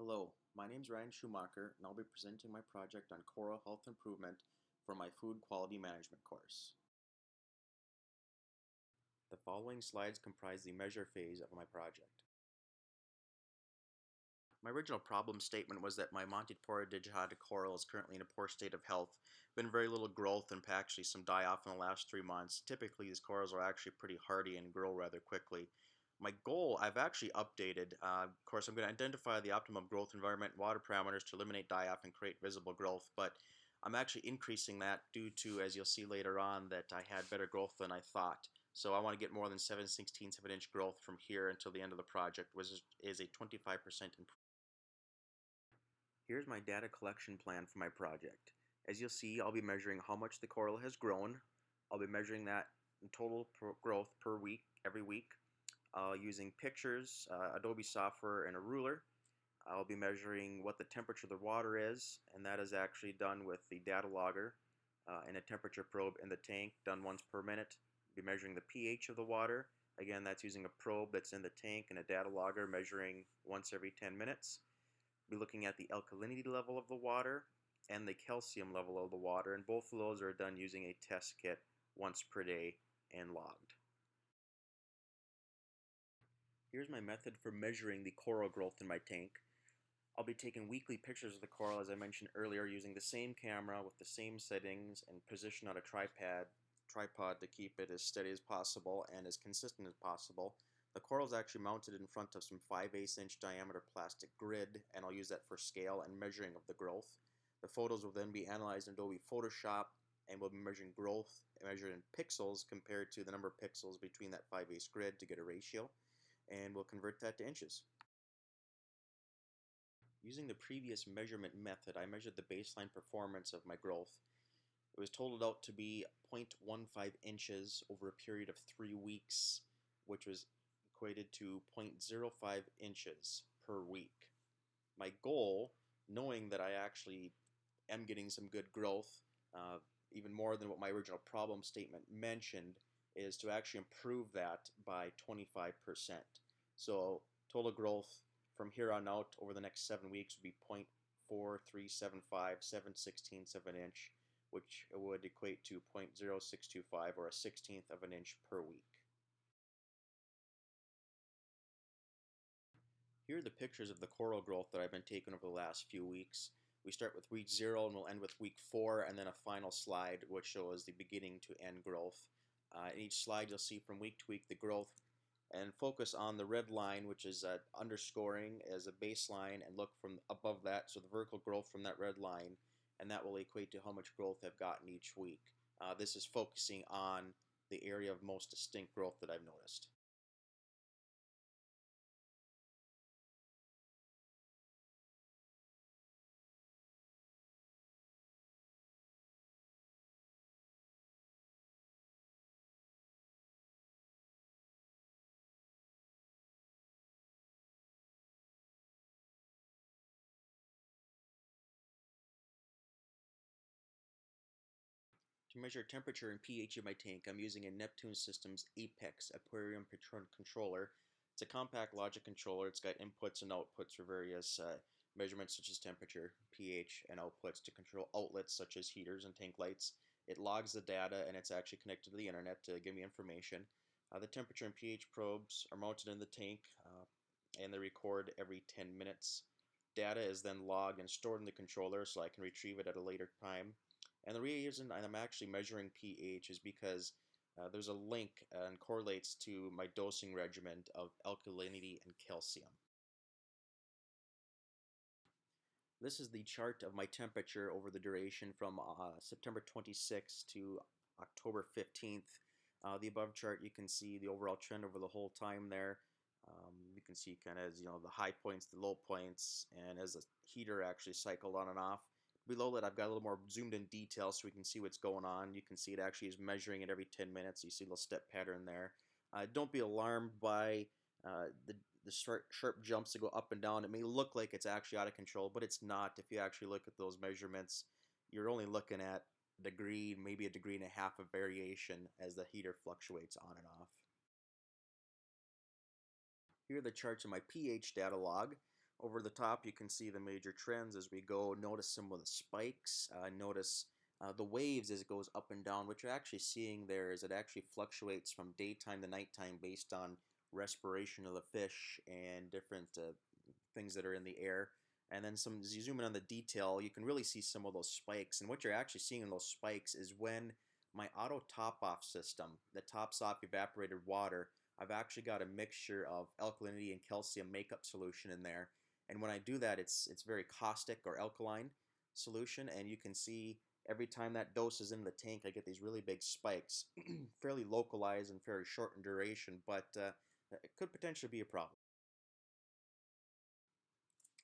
Hello, my name is Ryan Schumacher and I'll be presenting my project on coral health improvement for my food quality management course. The following slides comprise the measure phase of my project. My original problem statement was that my Montipora digitata coral is currently in a poor state of health. Been very little growth and actually some die off in the last 3 months. Typically these corals are actually pretty hardy and grow rather quickly. My goal, I've actually updated. Of course, I'm going to identify the optimum growth environment and water parameters to eliminate die-off and create visible growth, but I'm actually increasing that due to, as you'll see later on, that I had better growth than I thought. So I want to get more than 7/16 of an inch growth from here until the end of the project, which is a 25% improvement. Here's my data collection plan for my project. As you'll see, I'll be measuring how much the coral has grown. I'll be measuring that in total growth per week, every week, using pictures, Adobe software, and a ruler. I'll be measuring what the temperature of the water is, and that is actually done with the data logger and a temperature probe in the tank, done once per minute. I'll be measuring the pH of the water. Again, that's using a probe that's in the tank and a data logger measuring once every 10 minutes. We'll be looking at the alkalinity level of the water and the calcium level of the water, and both of those are done using a test kit once per day and logged. Here's my method for measuring the coral growth in my tank. I'll be taking weekly pictures of the coral, as I mentioned earlier, using the same camera with the same settings and position on a tripod to keep it as steady as possible and as consistent as possible. The coral is actually mounted in front of some 5/8 inch diameter plastic grid, and I'll use that for scale and measuring of the growth. The photos will then be analyzed in Adobe Photoshop, and we'll be measuring growth measured in pixels compared to the number of pixels between that 5/8 grid to get a ratio, and we'll convert that to inches. Using the previous measurement method, I measured the baseline performance of my growth. It was totaled out to be 0.15 inches over a period of 3 weeks, which was equated to 0.05 inches per week. My goal, knowing that I actually am getting some good growth, even more than what my original problem statement mentioned, is to actually improve that by 25%. So total growth from here on out over the next 7 weeks would be 0.4375, 7/16 of an inch, which would equate to 0.0625 or a 16th of an inch per week. Here are the pictures of the coral growth that I've been taking over the last few weeks. We start with week 0 and we'll end with week 4, and then a final slide which shows the beginning to end growth. In each slide you'll see from week to week the growth, and focus on the red line, which is underscoring as a baseline, and look from above that, so the vertical growth from that red line, and that will equate to how much growth I've gotten each week. This is focusing on the area of most distinct growth that I've noticed. To measure temperature and pH in my tank, I'm using a Neptune Systems Apex Aquarium Controller. It's a compact logic controller. It's got inputs and outputs for various measurements such as temperature, pH, and outputs to control outlets such as heaters and tank lights. It logs the data, and it's actually connected to the internet to give me information. The temperature and pH probes are mounted in the tank, and they record every 10 minutes. Data is then logged and stored in the controller so I can retrieve it at a later time. And the reason I'm actually measuring pH is because there's a link and correlates to my dosing regimen of alkalinity and calcium. This is the chart of my temperature over the duration from September 26th to October 15th. The above chart, you can see the overall trend over the whole time there. You can see kind of the high points, the low points, and as the heater actually cycled on and off. Below that, I've got a little more zoomed in detail so we can see what's going on. You can see it actually is measuring it every 10 minutes. You see a little step pattern there. Don't be alarmed by the sharp jumps to go up and down. It may look like it's actually out of control, but it's not. If you actually look at those measurements, you're only looking at a degree, maybe a degree and a half of variation as the heater fluctuates on and off. Here are the charts of my pH data log. Over the top, you can see the major trends as we go. Notice some of the spikes. Notice the waves as it goes up and down. What you're actually seeing there is it actually fluctuates from daytime to nighttime based on respiration of the fish and different things that are in the air. And then as you zoom in on the detail, you can really see some of those spikes. And what you're actually seeing in those spikes is when my auto top-off system that tops off evaporated water, I've actually got a mixture of alkalinity and calcium makeup solution in there. And when I do that, it's very caustic or alkaline solution, and you can see every time that dose is in the tank, I get these really big spikes, fairly localized and very short in duration, but it could potentially be a problem.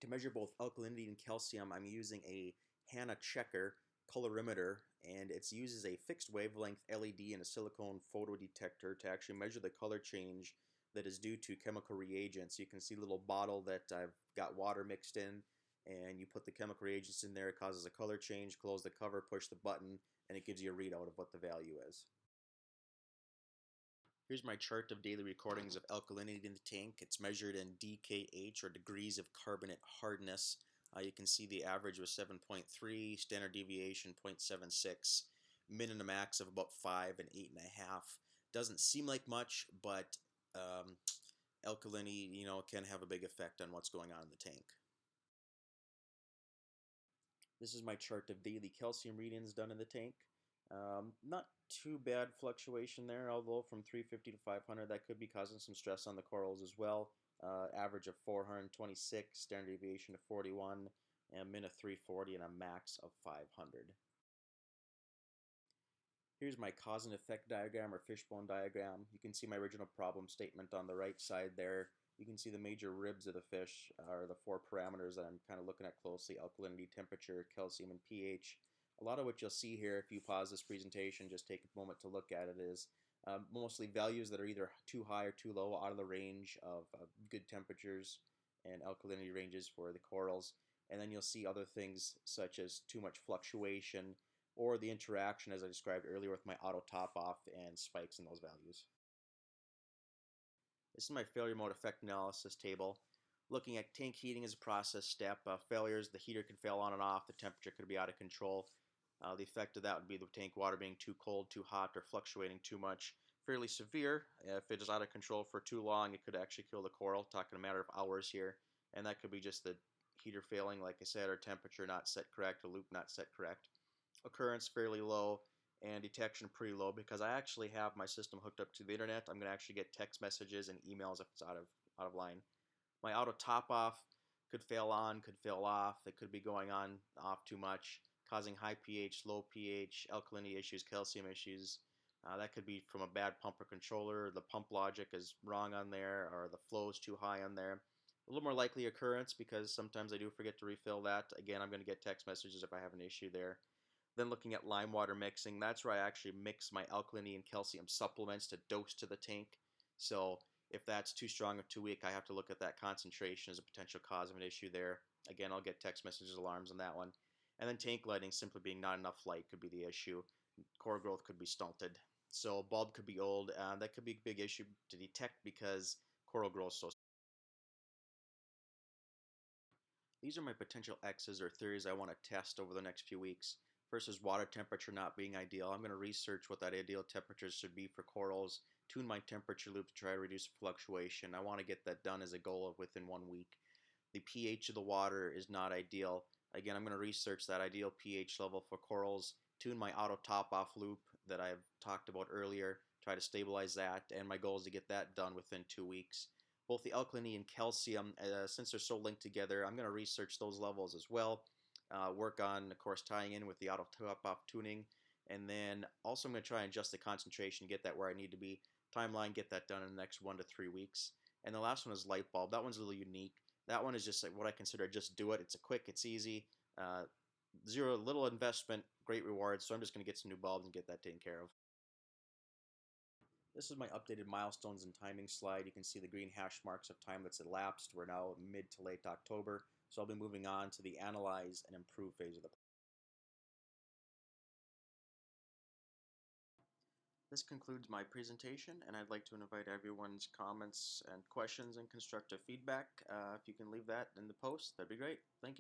To measure both alkalinity and calcium, I'm using a HANA checker colorimeter, and it uses a fixed wavelength LED and a silicone photodetector to actually measure the color change that is due to chemical reagents. You can see a little bottle that I've got water mixed in, and you put the chemical reagents in there, it causes a color change, close the cover, push the button, and it gives you a readout of what the value is. Here's my chart of daily recordings of alkalinity in the tank. It's measured in DKH, or degrees of carbonate hardness. You can see the average was 7.3, standard deviation 0.76, min and a max of about 5 and 8.5. Doesn't seem like much, but alkalinity, can have a big effect on what's going on in the tank. This is my chart of daily calcium readings done in the tank. Not too bad fluctuation there, although from 350 to 500, that could be causing some stress on the corals as well. Average of 426, standard deviation of 41, and a min of 340, and a max of 500. Here's my cause and effect diagram, or fishbone diagram. You can see my original problem statement on the right side there. You can see the major ribs of the fish are the four parameters that I'm kind of looking at closely: alkalinity, temperature, calcium, and pH. A lot of what you'll see here, if you pause this presentation, just take a moment to look at it, is mostly values that are either too high or too low, out of the range of good temperatures and alkalinity ranges for the corals. And then you'll see other things such as too much fluctuation, or the interaction, as I described earlier, with my auto top off and spikes in those values. This is my failure mode effect analysis table. Looking at tank heating as a process step, failures: the heater could fail on and off, the temperature could be out of control. The effect of that would be the tank water being too cold, too hot, or fluctuating too much. Fairly severe. If it is out of control for too long, it could actually kill the coral, talking a matter of hours here. And that could be just the heater failing, like I said, or temperature not set correct, or loop not set correct. Occurrence fairly low, and detection pretty low, because I actually have my system hooked up to the internet. I'm going to actually get text messages and emails if it's out of line. My auto top off could fail on, could fail off. It could be going on off too much, causing high pH, low pH, alkalinity issues, calcium issues. That could be from a bad pump or controller. The pump logic is wrong on there, or the flow is too high on there. A little more likely occurrence, because sometimes I do forget to refill that. Again, I'm going to get text messages if I have an issue there. Then looking at lime water mixing, that's where I actually mix my alkalinity and calcium supplements to dose to the tank. So if that's too strong or too weak, I have to look at that concentration as a potential cause of an issue there. Again, I'll get text messages, alarms on that one. And then tank lighting, simply being not enough light, could be the issue. Core growth could be stunted. So bulb could be old. That could be a big issue to detect, because coral growth is so. These are my potential X's, or theories, I want to test over the next few weeks. First is water temperature not being ideal. I'm going to research what that ideal temperature should be for corals, tune my temperature loop to try to reduce fluctuation. I want to get that done as a goal of within 1 week. The pH of the water is not ideal. Again, I'm going to research that ideal pH level for corals, tune my auto top-off loop that I've talked about earlier, try to stabilize that, and my goal is to get that done within 2 weeks. Both the alkalinity and calcium, since they're so linked together, I'm going to research those levels as well. Work on, of course, tying in with the auto top-off tuning. And then also I'm going to try and adjust the concentration, get that where I need to be. Timeline, get that done in the next 1 to 3 weeks. And the last one is light bulb. That one's a little unique. That one is just like what I consider just do it. It's a quick, it's easy, little investment, great rewards. So I'm just going to get some new bulbs and get that taken care of. This is my updated milestones and timing slide. You can see the green hash marks of time that's elapsed. We're now mid to late October, so I'll be moving on to the analyze and improve phase of the This concludes my presentation, and I'd like to invite everyone's comments and questions and constructive feedback. If you can leave that in the post, that'd be great. Thank you.